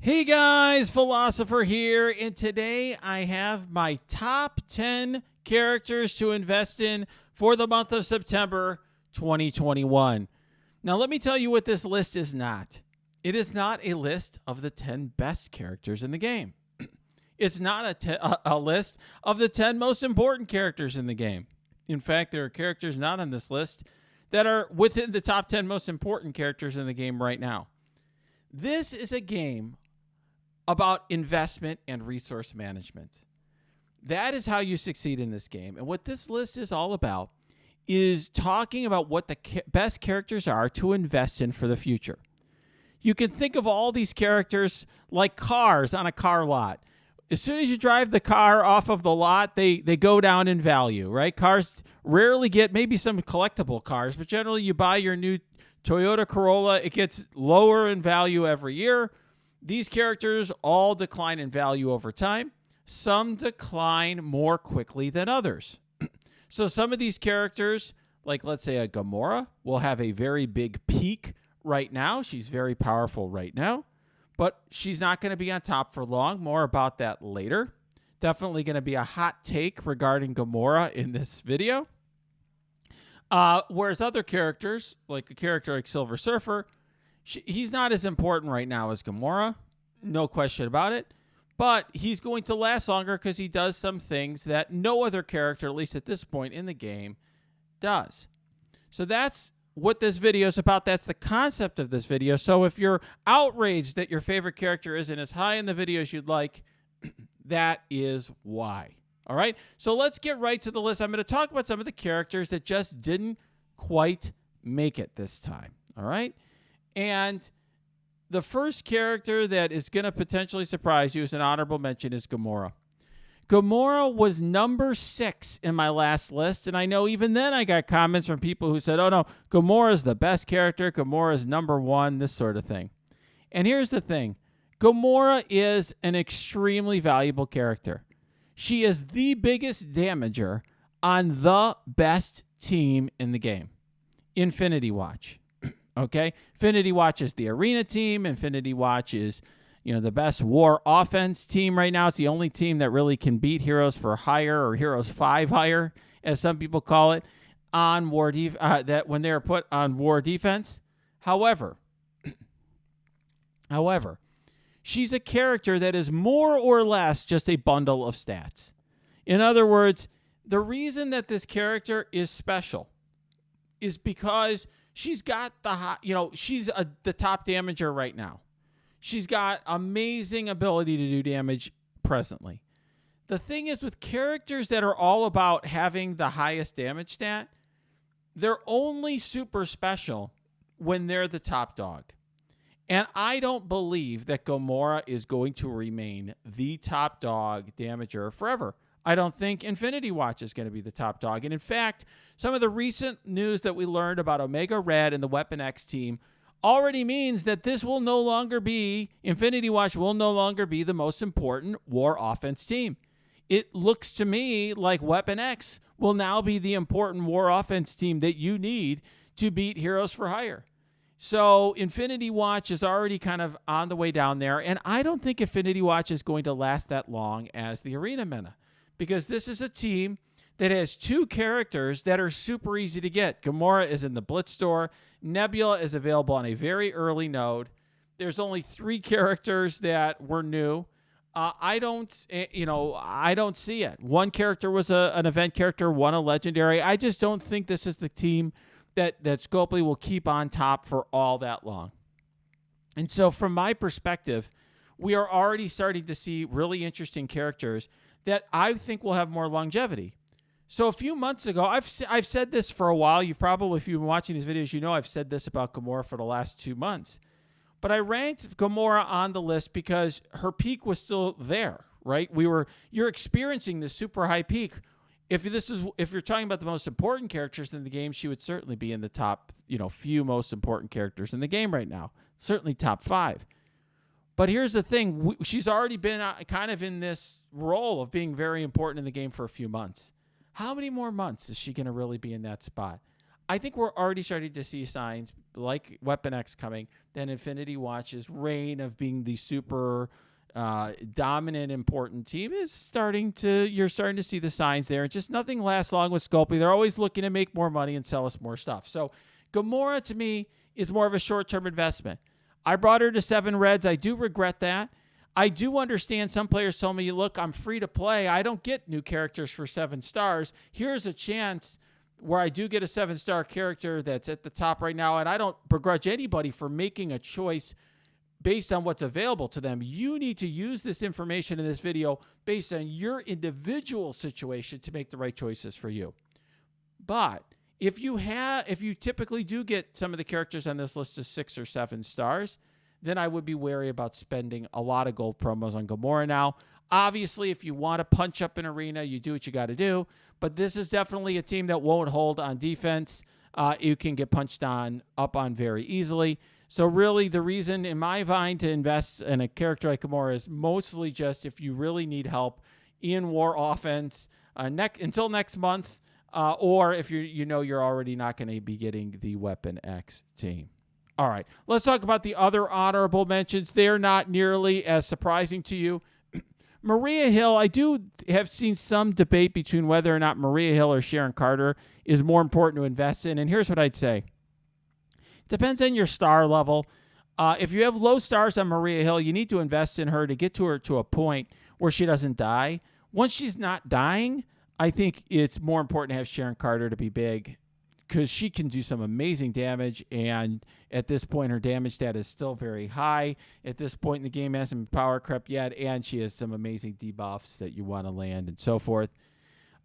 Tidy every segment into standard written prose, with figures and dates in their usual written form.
Hey guys, Philosopher here, and today I have my top 10 characters to invest in for the month of September 2021. Now let me tell you what this list is not. It is not a list of the 10 best characters in the game. It's not a list of the 10 most important characters in the game. In fact, there are characters not on this list that are within the top 10 most important characters in the game right now. This is a game about investment and resource management. That is how you succeed in this game. And what this list is all about is talking about what the best characters are to invest in for the future. You can think of all these characters like cars on a car lot. As soon as you drive the car off of the lot, they go down in value, right? Cars rarely get, maybe some collectible cars, but generally you buy your new Toyota Corolla, it gets lower in value every year. These characters all decline in value over time. Some decline more quickly than others. So some of these characters, like let's say a GAMORA, will have a very big peak right now. She's very powerful right now, but she's not going to be on top for long. More about that later. Definitely going to be a hot take regarding GAMORA in this video. Whereas other characters, like a character like Silver Surfer, he's not as important right now as GAMORA, no question about it, but he's going to last longer because he does some things that no other character, at least at this point in the game, does. So that's what this video is about. That's the concept of this video. So if you're outraged that your favorite character isn't as high in the video as you'd like, that is why. All right, so let's get right to the list. I'm going to talk about some of the characters that just didn't quite make it this time. All right. And the first character that is going to potentially surprise you as an honorable mention is GAMORA. GAMORA was number 6 in my last list, and I know even then I got comments from people who said, oh no, GAMORA is the best character, GAMORA is number 1, this sort of thing. And here's the thing. GAMORA is an extremely valuable character. She is the biggest damager on the best team in the game, Infinity Watch. Okay, Infinity Watch is the arena team. Infinity Watch is, the best war offense team right now. It's the only team that really can beat Heroes for Hire or Heroes 5 Hire, as some people call it, on war that when they are put on war defense. However, she's a character that is more or less just a bundle of stats. In other words, the reason that this character is special is because she's got she's the top damager right now. She's got amazing ability to do damage presently. The thing is with characters that are all about having the highest damage stat, they're only super special when they're the top dog. And I don't believe that GAMORA is going to remain the top dog damager forever. I don't think Infinity Watch is going to be the top dog. And in fact, some of the recent news that we learned about Omega Red and the Weapon X team already means that this will no longer be, Infinity Watch will no longer be the most important war offense team. It looks to me like Weapon X will now be the important war offense team that you need to beat Heroes for Hire. So Infinity Watch is already kind of on the way down there, and I don't think Infinity Watch is going to last that long as the arena meta, because this is a team that has 2 characters that are super easy to get. GAMORA is in the Blitz store. Nebula is available on a very early node. There's only 3 characters that were new. I don't see it. 1 character was an event character, 1 a legendary. I just don't think this is the team that Scopely will keep on top for all that long. And so from my perspective, we are already starting to see really interesting characters that I think will have more longevity. So a few months ago, I've said this for a while. You've probably, if you've been watching these videos, I've said this about GAMORA for the last 2 months. But I ranked GAMORA on the list because her peak was still there, right? You're experiencing this super high peak. If you're talking about the most important characters in the game, she would certainly be in the top, few most important characters in the game right now. Certainly top 5. But here's the thing. She's already been kind of in this role of being very important in the game for a few months. How many more months is she going to really be in that spot? I think we're already starting to see signs like Weapon X coming, that Infinity Watch's reign of being the super dominant, important team you're starting to see the signs there. And just nothing lasts long with Scopely. They're always looking to make more money and sell us more stuff. So GAMORA to me is more of a short-term investment. I brought her to 7 reds. I do regret that. I do understand some players told me, look, I'm free to play. I don't get new characters for 7 stars. Here's a chance where I do get a 7-star character that's at the top right now, and I don't begrudge anybody for making a choice based on what's available to them. You need to use this information in this video based on your individual situation to make the right choices for you. But if you typically do get some of the characters on this list of 6 or 7 stars, then I would be wary about spending a lot of gold promos on GAMORA now. Obviously, if you want to punch up an arena, you do what you got to do. But this is definitely a team that won't hold on defense. You can get punched up on very easily. So really, the reason in my mind to invest in a character like GAMORA is mostly just if you really need help in war offense until next month, or if you're already not going to be getting the Weapon X team. All right, let's talk about the other honorable mentions. They're not nearly as surprising to you. Maria Hill, I do have seen some debate between whether or not Maria Hill or Sharon Carter is more important to invest in. And here's what I'd say. Depends on your star level. If you have low stars on Maria Hill, you need to invest in her to get her to a point where she doesn't die. Once she's not dying, I think it's more important to have Sharon Carter to be big, because she can do some amazing damage, and at this point, her damage stat is still very high. At this point in the game, hasn't been power crept yet, and she has some amazing debuffs that you want to land and so forth.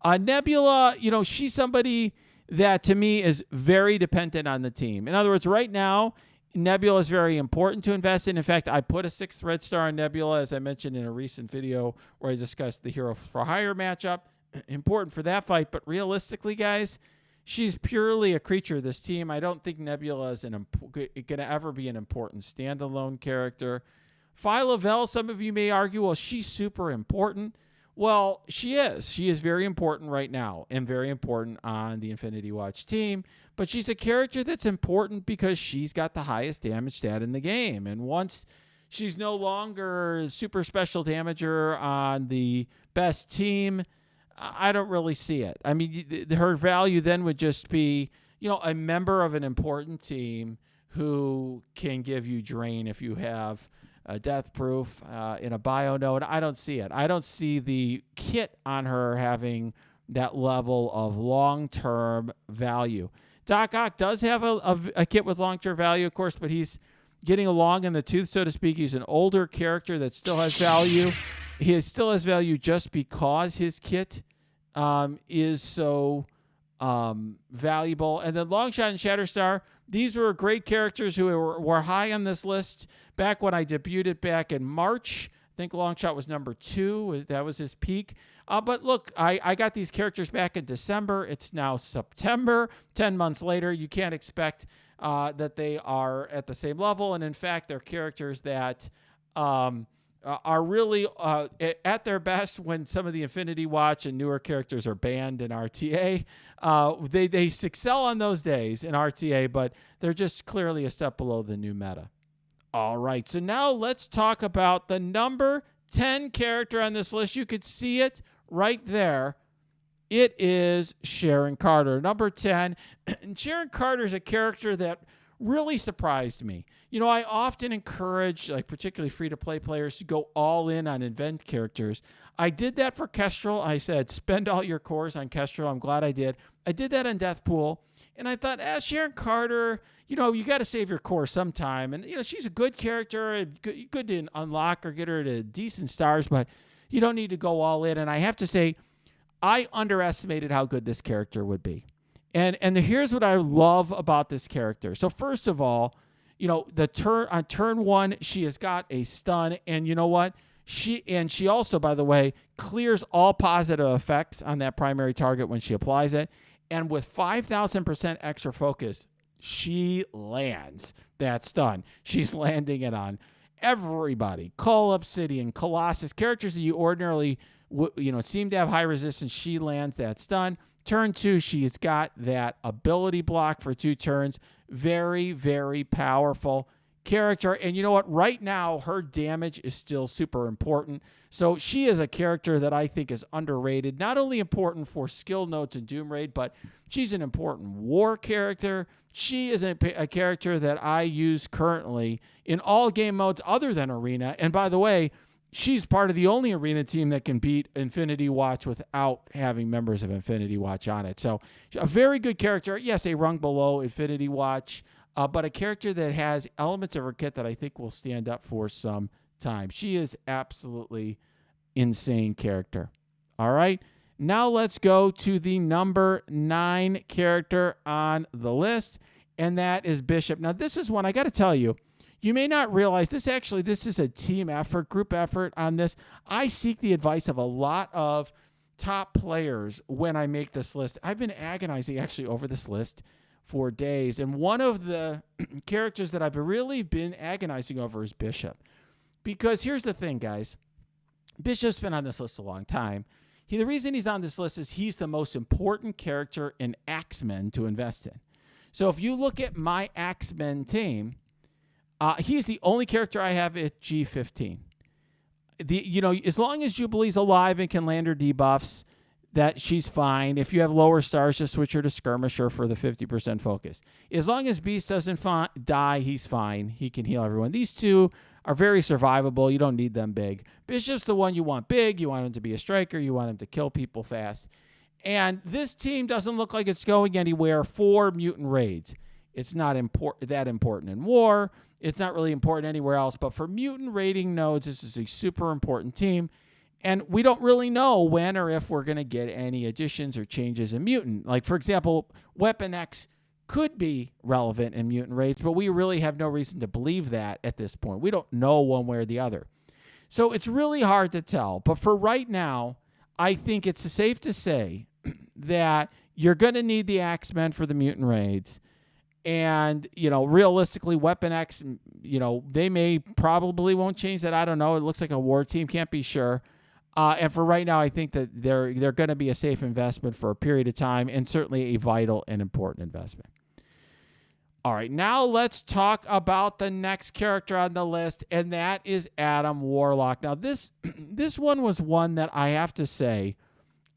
Nebula, she's somebody that, to me, is very dependent on the team. In other words, right now, Nebula is very important to invest in. In fact, I put a 6th red star on Nebula, as I mentioned in a recent video where I discussed the Hero for Hire matchup. Important for that fight, but realistically, guys, she's purely a creature of this team. I don't think Nebula is going to ever be an important standalone character. Phyla-Vell, some of you may argue, well, she's super important. Well, she is. She is very important right now and very important on the Infinity Watch team. But she's a character that's important because she's got the highest damage stat in the game. And once she's no longer super special damager on the best team, I don't really see it. I mean, her value then would just be, a member of an important team who can give you drain if you have a death proof in a bio node. I don't see it. I don't see the kit on her having that level of long-term value. Doc Ock does have a kit with long-term value, of course, but he's getting along in the tooth, so to speak. He's an older character that still has value. He still has value just because his kit is so valuable. And then Longshot and Shatterstar, these were great characters who were high on this list back when I debuted it back in March. I think Longshot was number 2. That was his peak. But look, I got these characters back in December. It's now September. 10 months later, you can't expect that they are at the same level. And in fact, they're characters that are really at their best when some of the Infinity Watch and newer characters are banned in RTA. They excel on those days in RTA, but they're just clearly a step below the new meta. All right, so now let's talk about the number 10 character on this list. You could see it right there. It is Sharon Carter, number 10. And Sharon Carter is a character that really surprised me. I often encourage, particularly free-to-play players, to go all in on event characters. I did that for Kestrel. I said, spend all your cores on Kestrel. I'm glad I did. I did that on DEATHPOOL. And I thought, Sharon Carter, you got to save your core sometime. And, she's a good character, good to unlock or get her to decent stars, but you don't need to go all in. And I have to say, I underestimated how good this character would be. And here's what I love about this character. So first of all, on turn 1, she has got a stun, and you know what? She also, by the way, clears all positive effects on that primary target when she applies it. And with 5,000% extra focus, she lands that stun. She's landing it on everybody. Cull Obsidian, Colossus, characters that you ordinarily seemed to have high resistance. She lands that stun. Turn 2, she's got that ability block for 2 turns. Very, very powerful character. And you know what? Right now, her damage is still super important. So she is a character that I think is underrated. Not only important for skill notes in Doom Raid, but she's an important war character. She is a character that I use currently in all game modes other than Arena. And by the way, she's part of the only Arena team that can beat Infinity Watch without having members of Infinity Watch on it. So a very good character. Yes, a rung below Infinity Watch, but a character that has elements of her kit that I think will stand up for some time. She is absolutely insane character. All right. Now let's go to the number 9 character on the list, and that is Bishop. Now this is one I got to tell you. You may not realize this is a team effort, group effort on this. I seek the advice of a lot of top players when I make this list. I've been agonizing actually over this list for days. And one of the characters that I've really been agonizing over is Bishop. Because here's the thing, guys. Bishop's been on this list a long time. The reason he's on this list is he's the most important character in Axemen to invest in. So if you look at my Axemen team, he's the only character I have at G15. As long as Jubilee's alive and can land her debuffs, that she's fine. If you have lower stars, just switch her to Skirmisher for the 50% focus. As long as Beast doesn't die, he's fine. He can heal everyone. These two are very survivable. You don't need them big. Bishop's the one you want big. You want him to be a striker. You want him to kill people fast. And this team doesn't look like it's going anywhere for mutant raids. It's not that important in war. It's not really important anywhere else. But for mutant raiding nodes, this is a super important team. And we don't really know when or if we're going to get any additions or changes in mutant. Like, for example, Weapon X could be relevant in mutant raids, but we really have no reason to believe that at this point. We don't know one way or the other. So it's really hard to tell. But for right now, I think it's safe to say that you're going to need the Axemen for the mutant raids. And, realistically, Weapon X, they probably won't change that. I don't know. It looks like a war team. Can't be sure. And for right now, I think that they're going to be a safe investment for a period of time and certainly a vital and important investment. All right, now let's talk about the next character on the list, and that is Adam Warlock. Now, this one was one that I have to say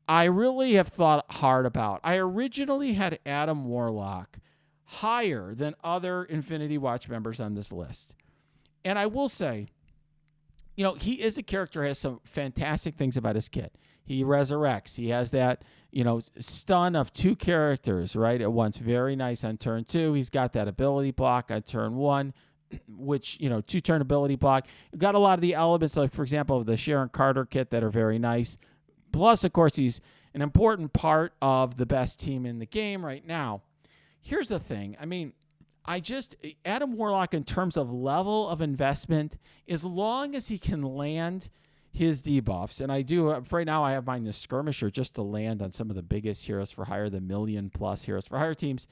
I really have thought hard about. I originally had Adam Warlock higher than other Infinity Watch members on this list. And I will say, he is a character, has some fantastic things about his kit. He resurrects. He has that, stun of 2 characters, right, at once. Very nice on turn 2. He's got that ability block on turn 1, which, 2-turn ability block. Got a lot of the elements, like, for example, of the Sharon Carter kit that are very nice. Plus, of course, he's an important part of the best team in the game right now. Here's the thing. Adam Warlock, in terms of level of investment, as long as he can land his debuffs, and I do, right now I have mine the Skirmisher just to land on some of the biggest Heroes for Hire, the $1 million+ Heroes for Hire teams.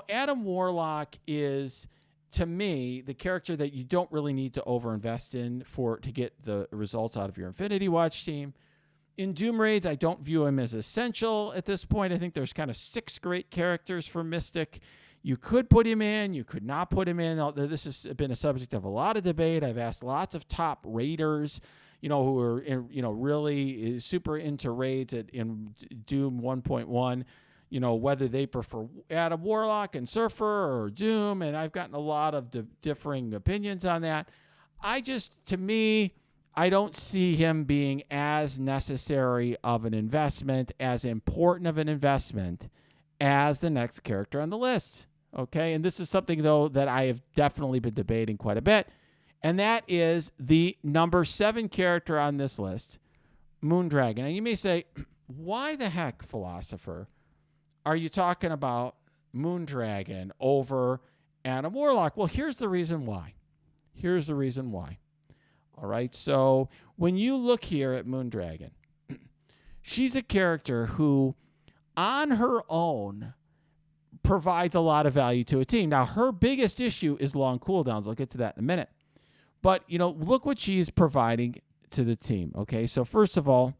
Adam Warlock is, to me, the character that you don't really need to overinvest in to get the results out of your Infinity Watch team. In Doom Raids, I don't view him as essential at this point. I think there's kind of 6 great characters for Mystic. You could put him in. You could not put him in. This has been a subject of a lot of debate. I've asked lots of top raiders, who are, really super into raids in Doom 1.1, whether they prefer Adam Warlock and Surfer or Doom. And I've gotten a lot of differing opinions on that. To me, I don't see him being as necessary of an investment, as important of an investment as the next character on the list. Okay, and this is something, though, that I have definitely been debating quite a bit, and that is the number 7 character on this list, Moondragon. And you may say, why the heck, Philosopher, are you talking about Moondragon over Adam Warlock? Well, here's the reason why. All right, so when you look here at Moondragon, she's a character who, on her own, provides a lot of value to a team. Now, her biggest issue is long cooldowns. I'll get to that in a minute. But, look what she's providing to the team. Okay, so first of all,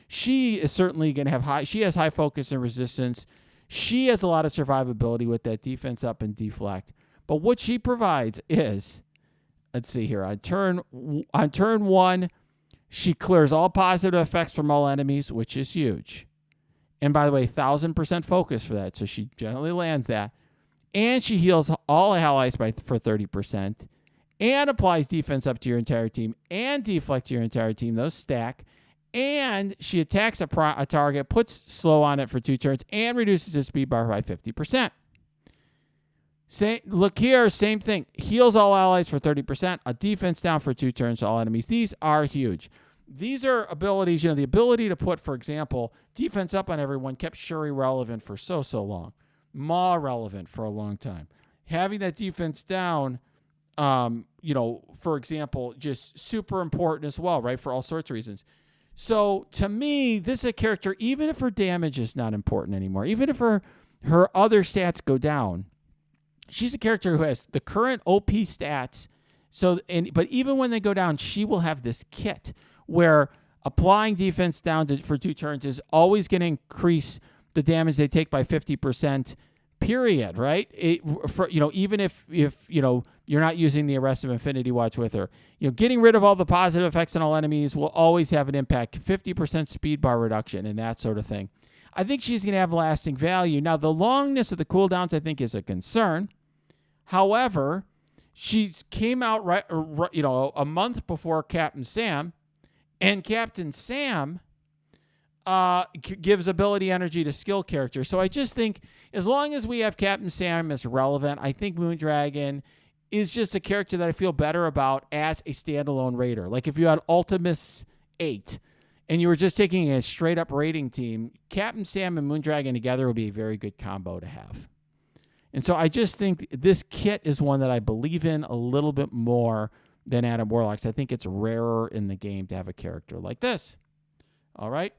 she is certainly going to have she has high focus and resistance. She has a lot of survivability with that defense up and deflect. But what she provides is, let's see here, on turn 1, she clears all positive effects from all enemies, which is huge. And by the way, 1,000% focus for that, so she generally lands that. And she heals all allies for 30%, and applies defense up to your entire team, and deflect to your entire team. Those stack. And she attacks a target, puts slow on it for 2 turns, and reduces its speed bar by 50%. Look here, same thing. Heals all allies for 30%, a defense down for 2 turns to all enemies. These are huge. These are abilities, the ability to put, for example, defense up on everyone kept Shuri relevant for so long. Maw relevant for a long time. Having that defense down, for example, just super important as well, right, for all sorts of reasons. So to me, this is a character, even if her damage is not important anymore, even if her other stats go down, she's a character who has the current OP stats. But even when they go down, she will have this kit where applying defense down for 2 turns is always going to increase the damage they take by 50%. Period, right? Even if you're not using the Arrestive Infinity Watch with her, getting rid of all the positive effects on all enemies will always have an impact. 50% speed bar reduction and that sort of thing. I think she's going to have lasting value. Now, the longness of the cooldowns, I think, is a concern. However, she came out a month before Captain Sam, and Captain Sam gives ability energy to skill characters. So I just think as long as we have Captain Sam as relevant, I think Moondragon is just a character that I feel better about as a standalone raider. Like if you had Ultimus 8 and you were just taking a straight up raiding team, Captain Sam and Moondragon together would be a very good combo to have. And so I just think this kit is one that I believe in a little bit more than Adam Warlock's. I think it's rarer in the game to have a character like this. All right.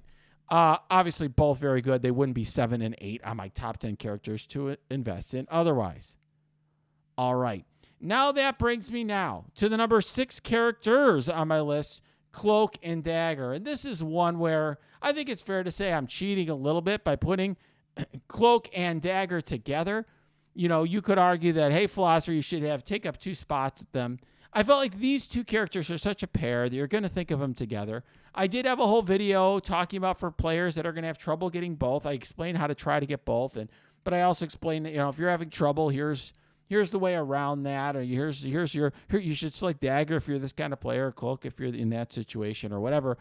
Obviously, both very good. They wouldn't be 7 and 8 on my top 10 characters to invest in otherwise. All right. Now that brings me to the number 6 characters on my list, Cloak and Dagger. And this is one where I think it's fair to say I'm cheating a little bit by putting Cloak and Dagger together. You could argue that, hey, Philosopher, you should take up 2 spots with them. I felt like these 2 characters are such a pair that you're going to think of them together. I did have a whole video talking about for players that are going to have trouble getting both. I explained how to try to get both, but I also explained that, if you're having trouble, here's the way around that, or you should select Dagger if you're this kind of player, or Cloak if you're in that situation, or whatever.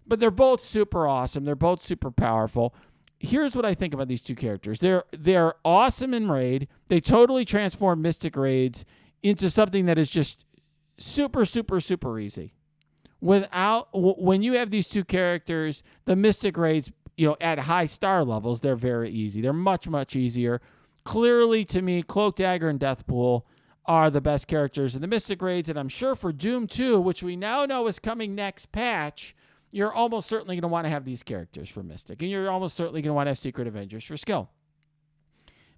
But they're both super awesome. They're both super powerful. Here's what I think about these 2 characters. They're awesome in raid. They totally transform Mystic raids into something that is just super, super, super easy. When you have these 2 characters, the Mystic raids, at high star levels, they're very easy. They're much, much easier. Clearly, to me, Cloak, Dagger, and Deathpool are the best characters in the Mystic raids, and I'm sure for Doom 2, which we now know is coming next patch, you're almost certainly going to want to have these characters for Mystic, and you're almost certainly going to want to have Secret Avengers for skill.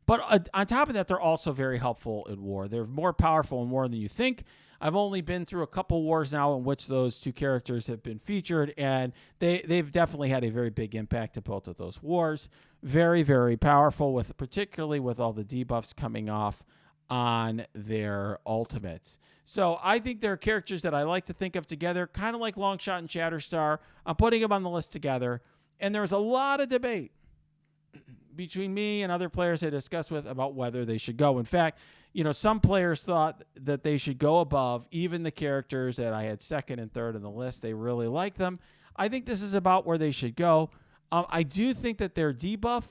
But on top of that, they're also very helpful in war. They're more powerful in war than you think. I've only been through a couple wars now in which those 2 characters have been featured, and they've definitely had a very big impact in both of those wars. Very, very powerful, particularly with all the debuffs coming off on their ultimates. So I think they're characters that I like to think of together, kind of like Longshot and Shatterstar. I'm putting them on the list together, and there's a lot of debate between me and other players I discussed with about whether they should go. In fact, some players thought that they should go above even the characters that I had 2nd and 3rd in the list. They really like them. I think this is about where they should go. I do think that their debuffs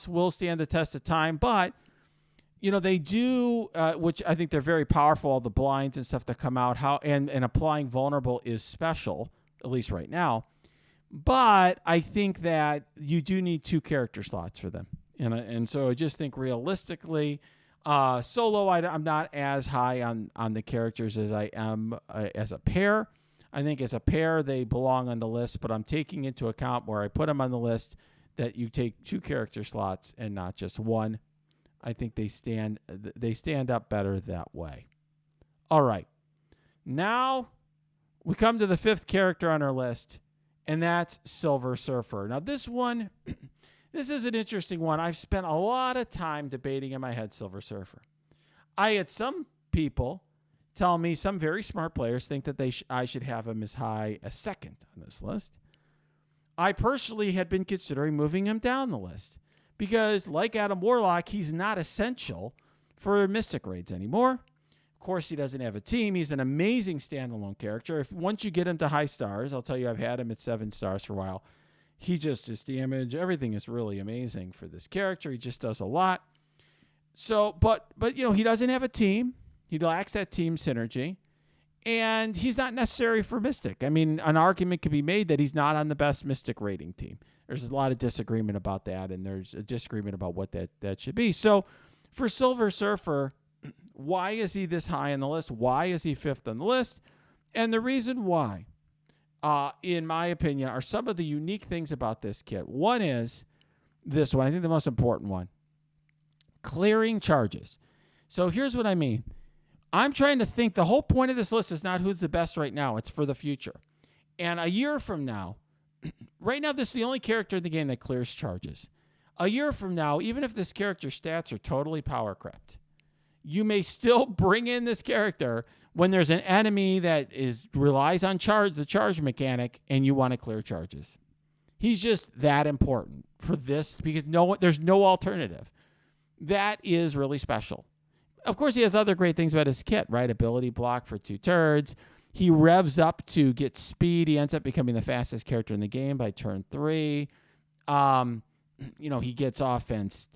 will stand the test of time, but they do, which I think they're very powerful. All the blinds and stuff that come out, and applying vulnerable is special, at least right now. But I think that you do need 2 character slots for them. And so I just think realistically, solo, I'm not as high on the characters as I am as a pair. I think as a pair, they belong on the list, but I'm taking into account where I put them on the list that you take 2 character slots and not just 1. I think they stand up better that way. All right. Now we come to the 5th character on our list, and that's Silver Surfer. Now, this one, this is an interesting one. I've spent a lot of time debating in my head Silver Surfer. I had some people tell me, some very smart players think that I should have him as high as 2nd on this list. I personally had been considering moving him down the list because, like Adam Warlock, he's not essential for Mystic raids anymore. Of course, he doesn't have a team. He's an amazing standalone character. Once you get him to high stars, I'll tell you, I've had him at 7 stars for a while. He just is damage. Everything is really amazing for this character. He just does a lot. So, but he doesn't have a team. He lacks that team synergy. And he's not necessary for Mystic. I mean, an argument could be made that he's not on the best Mystic rating team. There's a lot of disagreement about that, and there's a disagreement about what that should be. So for Silver Surfer, why is he this high on the list? Why is he 5th on the list? And the reason why, in my opinion, are some of the unique things about this kit. One is this one, I think the most important one, clearing charges. So here's what I mean. I'm trying to think, the whole point of this list is not who's the best right now. It's for the future. And a year from now, right now, this is the only character in the game that clears charges. A year from now, even if this character's stats are totally power crept, you may still bring in this character when there's an enemy that relies on the charge mechanic, and you want to clear charges. He's just that important for this because there's no alternative. That is really special. Of course, he has other great things about his kit, right? Ability block for 2 turns. He revs up to get speed. He ends up becoming the fastest character in the game by turn 3. He gets offense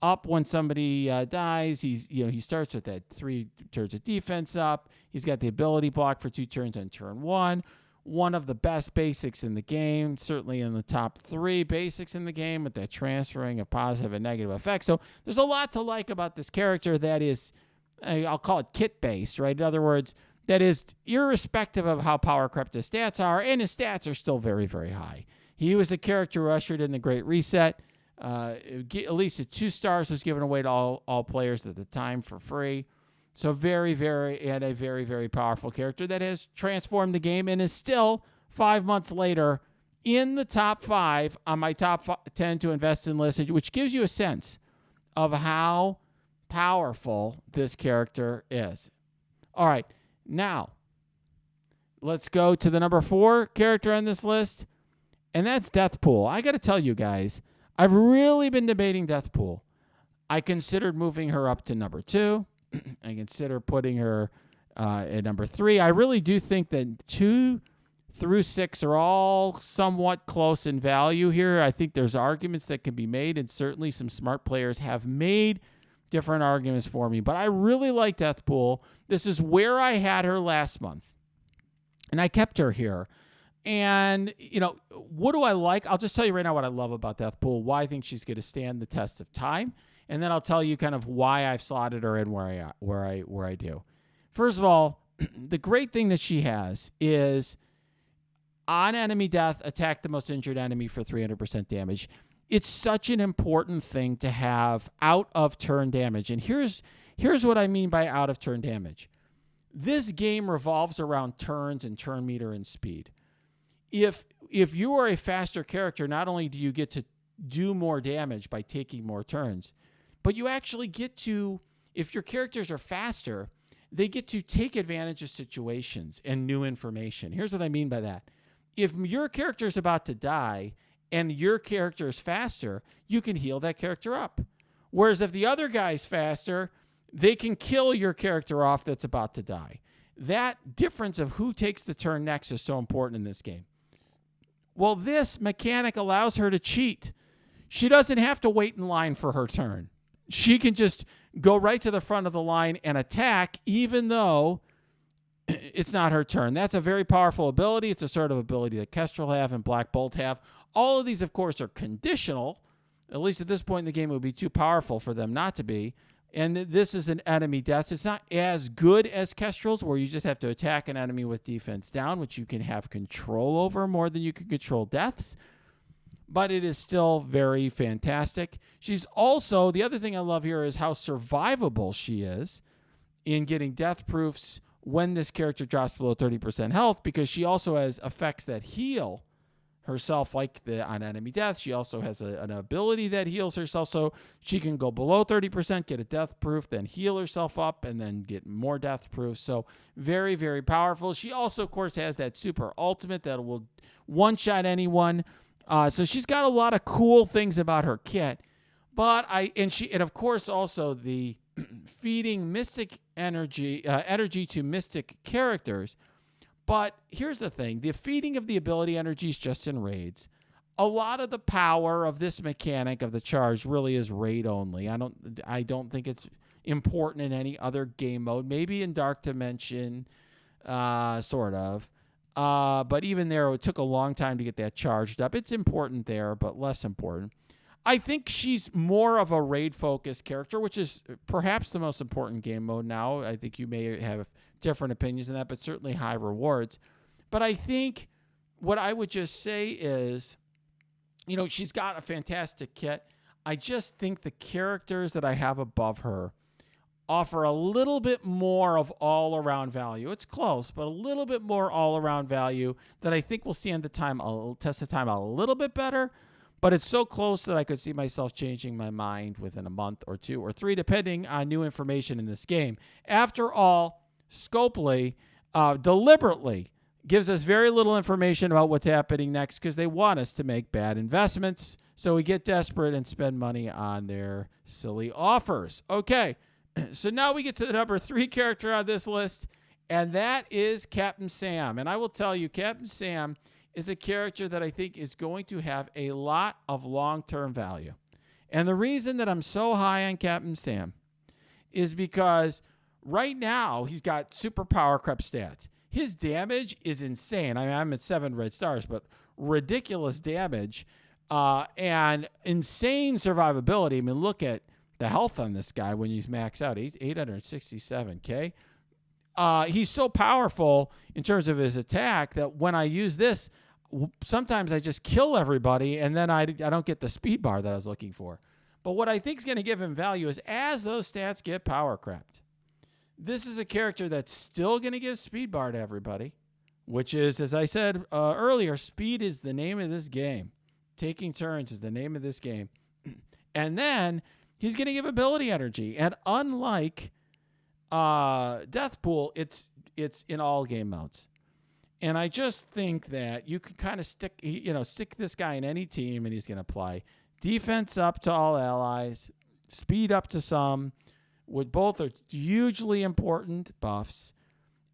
up when somebody dies. He starts with that 3 turns of defense up. He's got the ability block for 2 turns on turn 1. One of the best basics in the game, certainly in the top 3 basics in the game, with that transferring of positive and negative effects. So there's a lot to like about this character that is, I'll call it kit-based, right? In other words, that is irrespective of how power crept his stats are, and his stats are still very, very high. He was the character who ushered in the Great Reset. At least a 2 stars was given away to all players at the time for free. So very, very, and a very, very powerful character that has transformed the game and is still 5 months later in the top 5 on my top 10 to invest in list, which gives you a sense of how powerful this character is. All right, now let's go to the number 4 character on this list, and that's DEATHPOOL. I got to tell you guys, I've really been debating DEATHPOOL. I considered moving her up to number 2. I consider putting her at number 3. I really do think that 2 through 6 are all somewhat close in value here. I think there's arguments that can be made, and certainly some smart players have made different arguments for me. But I really like DEATHPOOL. This is where I had her last month, and I kept her here. And, what do I like? I'll just tell you right now what I love about DEATHPOOL, why I think she's going to stand the test of time. And then I'll tell you kind of why I've slotted her in where I do. First of all, the great thing that she has is on enemy death, attack the most injured enemy for 300% damage. It's such an important thing to have out of turn damage. And here's what I mean by out of turn damage. This game revolves around turns and turn meter and speed. If you are a faster character, not only do you get to do more damage by taking more turns, but you actually get to, if your characters are faster, they get to take advantage of situations and new information. Here's what I mean by that. If your character is about to die and your character is faster, you can heal that character up. Whereas if the other guy's faster, they can kill your character off that's about to die. That difference of who takes the turn next is so important in this game. Well, this mechanic allows her to cheat. She doesn't have to wait in line for her turn. She can just go right to the front of the line and attack, even though it's not her turn. That's a very powerful ability. It's a sort of ability that Kestrel have and Black Bolt have. All of these, of course, are conditional. At least at this point in the game, it would be too powerful for them not to be. And this is an enemy death. It's not as good as Kestrel's, where you just have to attack an enemy with defense down, which you can have control over more than you can control deaths. But it is still very fantastic. She's also, the other thing I love here is how survivable she is in getting death proofs when this character drops below 30% health, because she also has effects that heal herself, like on enemy death. She also has an ability that heals herself, so she can go below 30%, get a death proof, then heal herself up, and then get more death proof. So very, very powerful. She also, of course, has that super ultimate that will one-shot anyone. So she's got a lot of cool things about her kit. But and of course also the feeding mystic energy to mystic characters. But here's the thing: the feeding of the ability energy is just in raids. A lot of the power of this mechanic of the charge really is raid only. I don't think it's important in any other game mode. Maybe in Dark Dimension, sort of. But even there, it took a long time to get that charged up. It's important there, but less important. I think she's more of a raid-focused character, which is perhaps the most important game mode now. I think you may have different opinions on that, but certainly high rewards. But I think what I would just say is, she's got a fantastic kit. I just think the characters that I have above her offer a little bit more of all-around value. It's close, but a little bit more all-around value that I think we'll see on the test of time a little bit better. But it's so close that I could see myself changing my mind within a month or 2 or 3, depending on new information in this game. After all, Scopely deliberately gives us very little information about what's happening next because they want us to make bad investments. So we get desperate and spend money on their silly offers. Okay, so now we get to the number 3 character on this list, and that is Captain Sam. And I will tell you, Captain Sam is a character that I think is going to have a lot of long-term value. And the reason that I'm so high on Captain Sam is because right now he's got super power creep stats. His damage is insane. I mean, I'm at 7 red stars, but ridiculous damage and insane survivability. I mean, look at the health on this guy when he's maxed out. He's 867K. He's so powerful in terms of his attack that when I use this, sometimes I just kill everybody, and then I don't get the speed bar that I was looking for. But what I think is going to give him value is as those stats get power crept, this is a character that's still going to give speed bar to everybody, which is, as I said earlier, speed is the name of this game. Taking turns is the name of this game. And then he's going to give ability energy. And unlike DEATHPOOL, it's in all game modes. And I just think that you can kind of stick this guy in any team, and he's going to apply defense up to all allies, speed up to some, with both are hugely important buffs.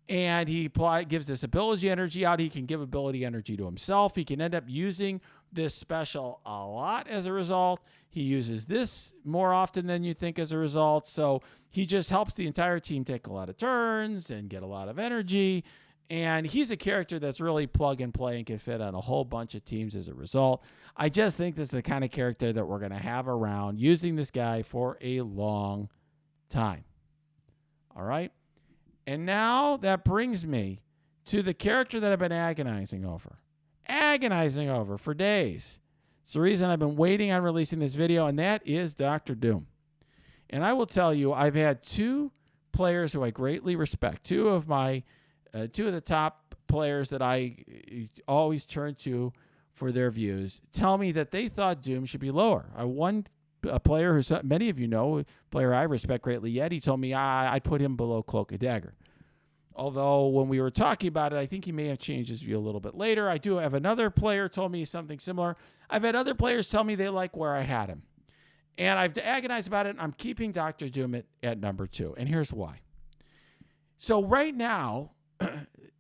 And he gives this ability energy out. He can give ability energy to himself. He can end up using this special a lot as a result. He uses this more often than you think as a result. So he just helps the entire team take a lot of turns and get a lot of energy. And he's a character that's really plug and play and can fit on a whole bunch of teams as a result. I just think this is the kind of character that we're going to have around using this guy for a long time. All right. And now that brings me to the character that I've been agonizing over for days. It's the reason I've been waiting on releasing this video, and that is Dr. Doom. And I will tell you, I've had 2 players who I greatly respect, 2 of the top players that I always turn to for their views, tell me that they thought Doom should be lower. A player who many of you know, a player I respect greatly yet, he told me I'd put him below Cloak and Dagger. Although when we were talking about it, I think he may have changed his view a little bit later. I do have another player told me something similar. I've had other players tell me they like where I had him. And I've agonized about it, and I'm keeping Dr. Doom at number 2. And here's why. So right now,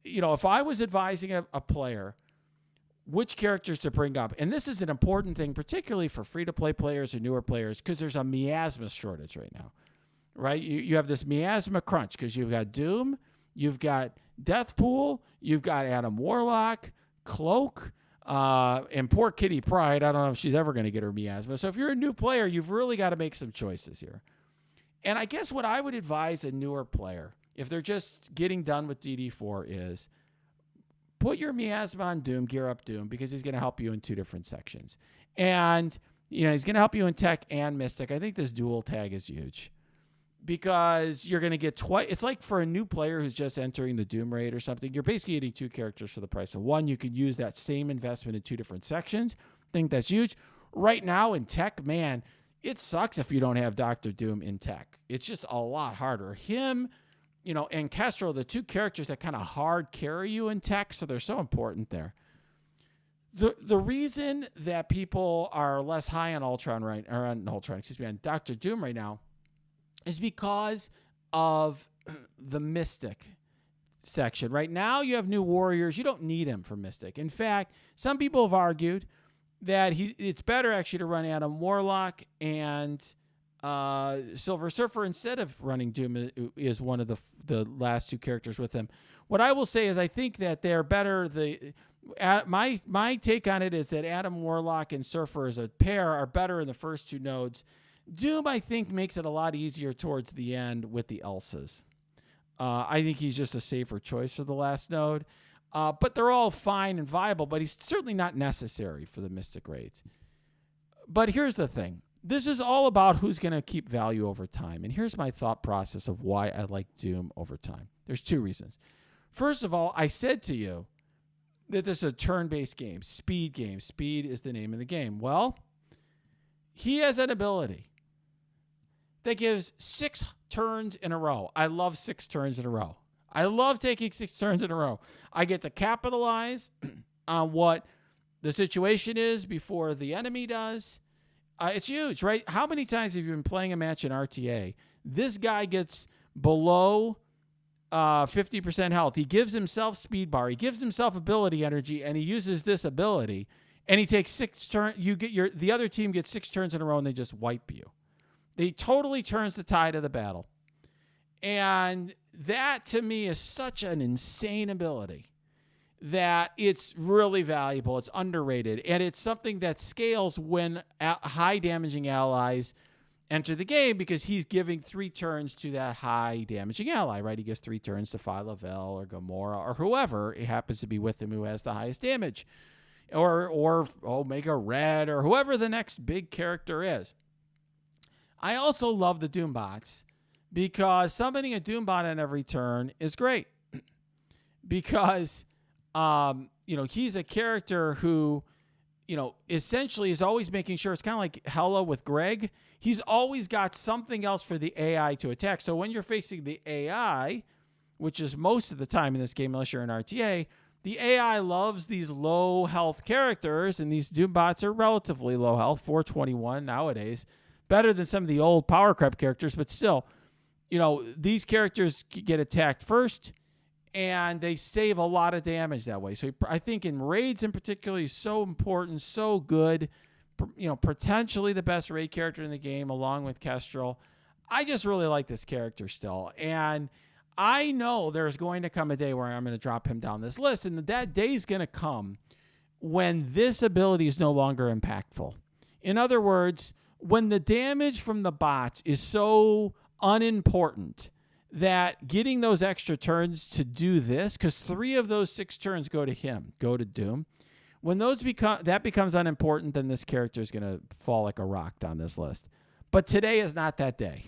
if I was advising a player which characters to bring up, and this is an important thing, particularly for free-to-play players or newer players, because there's a miasma shortage right now, right? You have this miasma crunch because you've got Doom, you've got DEATHPOOL, you've got Adam Warlock, Cloak, and poor Kitty Pryde. I don't know if she's ever going to get her miasma. So if you're a new player, you've really got to make some choices here. And I guess what I would advise a newer player, if they're just getting done with DD4, is put your miasma on Doom, gear up Doom, because he's going to help you in 2 different sections. And, he's going to help you in tech and mystic. I think this dual tag is huge. because you're going to get twice. It's like for a new player who's just entering the Doom raid or something, you're basically getting 2 characters for the price of 1. You could use that same investment in 2 different sections. I think that's huge. Right now in tech, man, it sucks if you don't have Dr. Doom in tech. It's just a lot harder. Him, and Kestrel, the 2 characters that kind of hard carry you in tech, so they're so important there. The reason that people are less high on on Dr. Doom right now is because of the Mystic section. Right now you have new warriors. You don't need him for Mystic. In fact, some people have argued that it's better actually to run Adam Warlock and Silver Surfer instead of running Doom is one of the last 2 characters with him. What I will say is I think that they're better. My take on it is that Adam Warlock and Surfer as a pair are better in the first 2 nodes. Doom, I think, makes it a lot easier towards the end with the Elsas. I think he's just a safer choice for the last node. But they're all fine and viable, but he's certainly not necessary for the Mystic raids. But here's the thing. This is all about who's going to keep value over time. And here's my thought process of why I like Doom over time. There's 2 reasons. First of all, I said to you that this is a turn-based game, speed game. Speed is the name of the game. Well, he has an ability that gives 6 turns in a row. I love 6 turns in a row. I love taking 6 turns in a row. I get to capitalize on what the situation is before the enemy does. It's huge, right? How many times have you been playing a match in RTA? This guy gets below 50% health. He gives himself speed bar. He gives himself ability energy, and he uses this ability, and he takes 6 turns. The other team gets 6 turns in a row, and they just wipe you. He totally turns the tide of the battle. And that, to me, is such an insane ability that it's really valuable. It's underrated. And it's something that scales when high-damaging allies enter the game because he's giving 3 turns to that high-damaging ally, right? He gives 3 turns to Phyla-Vell or Gamora or whoever it happens to be with him who has the highest damage. Or Omega Red or whoever the next big character is. I also love the Doombots because summoning a Doombot on every turn is great because, he's a character who, essentially is always making sure it's kind of like Hela with Greg. He's always got something else for the AI to attack. So when you're facing the AI, which is most of the time in this game, unless you're in RTA, the AI loves these low health characters, and these Doombots are relatively low health, 421 nowadays. Better than some of the old power creep characters, but still, these characters get attacked first, and they save a lot of damage that way. So I think in raids in particular, he's so important, so good, potentially the best raid character in the game, along with Kestrel. I just really like this character still, and I know there's going to come a day where I'm going to drop him down this list, and that day is going to come when this ability is no longer impactful. In other words, when the damage from the bots is so unimportant that getting those extra turns to do this, because 3 of those 6 turns go to Doom. When that becomes unimportant, then this character is going to fall like a rock down this list. But today is not that day.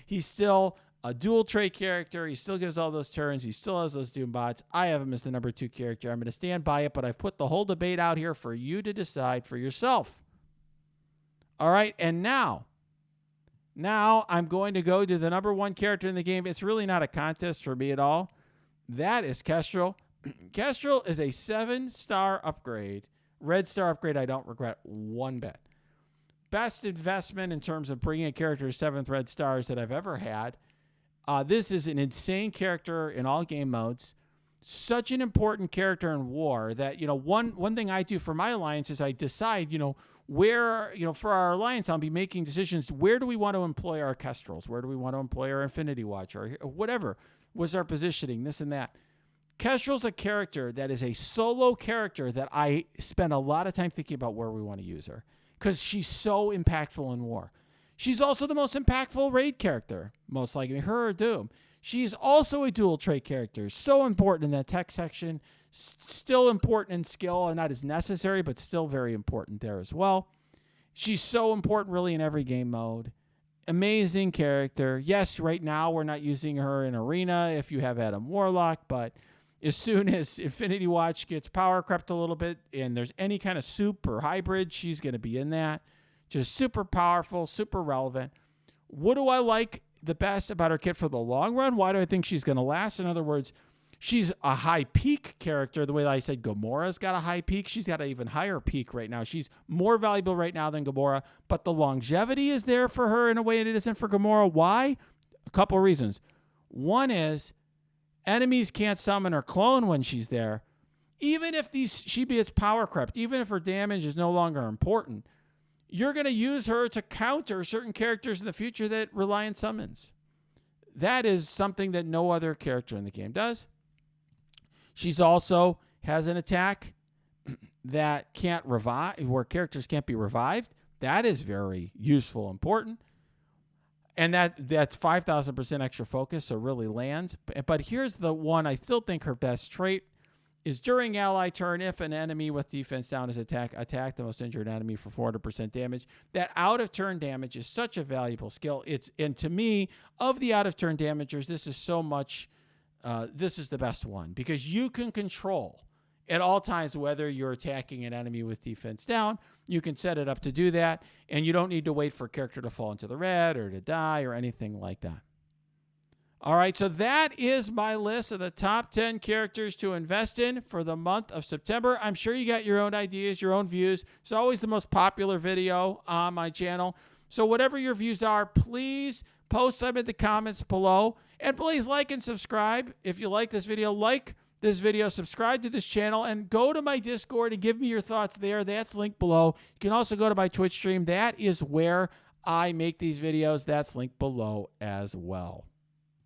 He's still a dual trait character. He still gives all those turns. He still has those Doom bots. I have him as the number 2 character. I'm going to stand by it, but I've put the whole debate out here for you to decide for yourself. All right, and now I'm going to go to the number 1 character in the game. It's really not a contest for me at all. That is Kestrel. Kestrel is a 7-star upgrade. Red star upgrade I don't regret one bit. Best investment in terms of bringing a character to 7th red stars that I've ever had. This is an insane character in all game modes. Such an important character in war that, one thing I do for my alliance is I decide, where, for our alliance, I'll be making decisions. Where do we want to employ our Kestrels? Where do we want to employ our Infinity Watch or whatever was our positioning, this and that. Kestrel's a character that is a solo character that I spend a lot of time thinking about where we want to use her because she's so impactful in war. She's also the most impactful raid character, most likely her or Doom. She's also a dual trait character, so important in that tech section. Still important in skill and not as necessary, but still very important there as well. She's so important really in every game mode. Amazing character. Yes, right now we're not using her in Arena if you have Adam Warlock, but as soon as Infinity Watch gets power crept a little bit and there's any kind of soup or hybrid, she's going to be in that. Just super powerful, super relevant. What do I like the best about her kit for the long run? Why do I think she's going to last? In other words, she's a high peak character. The way that I said GAMORA's got a high peak, she's got an even higher peak right now. She's more valuable right now than GAMORA, but the longevity is there for her in a way it isn't for GAMORA. Why? A couple of reasons. One is enemies can't summon or clone when she's there. Even if she gets power crept, even if her damage is no longer important, you're going to use her to counter certain characters in the future that rely on summons. That is something that no other character in the game does. She's also has an attack that can't revive, where characters can't be revived. That is very useful, important. And that's 5,000% extra focus, so really lands. But here's the one I still think her best trait is during ally turn, if an enemy with defense down is attack the most injured enemy for 400% damage. That out of turn damage is such a valuable skill. And to me, of the out of turn damagers, this is so much. This is the best one because you can control at all times whether you're attacking an enemy with defense down. You can set it up to do that, and you don't need to wait for a character to fall into the red or to die or anything like that. All right, so that is my list of the top 10 characters to invest in for the month of September. I'm sure you got your own ideas, your own views. It's always the most popular video on my channel. So whatever your views are, please post them in the comments below. And please like and subscribe. If you like this video, subscribe to this channel, and go to my Discord and give me your thoughts there. That's linked below. You can also go to my Twitch stream. That is where I make these videos. That's linked below as well.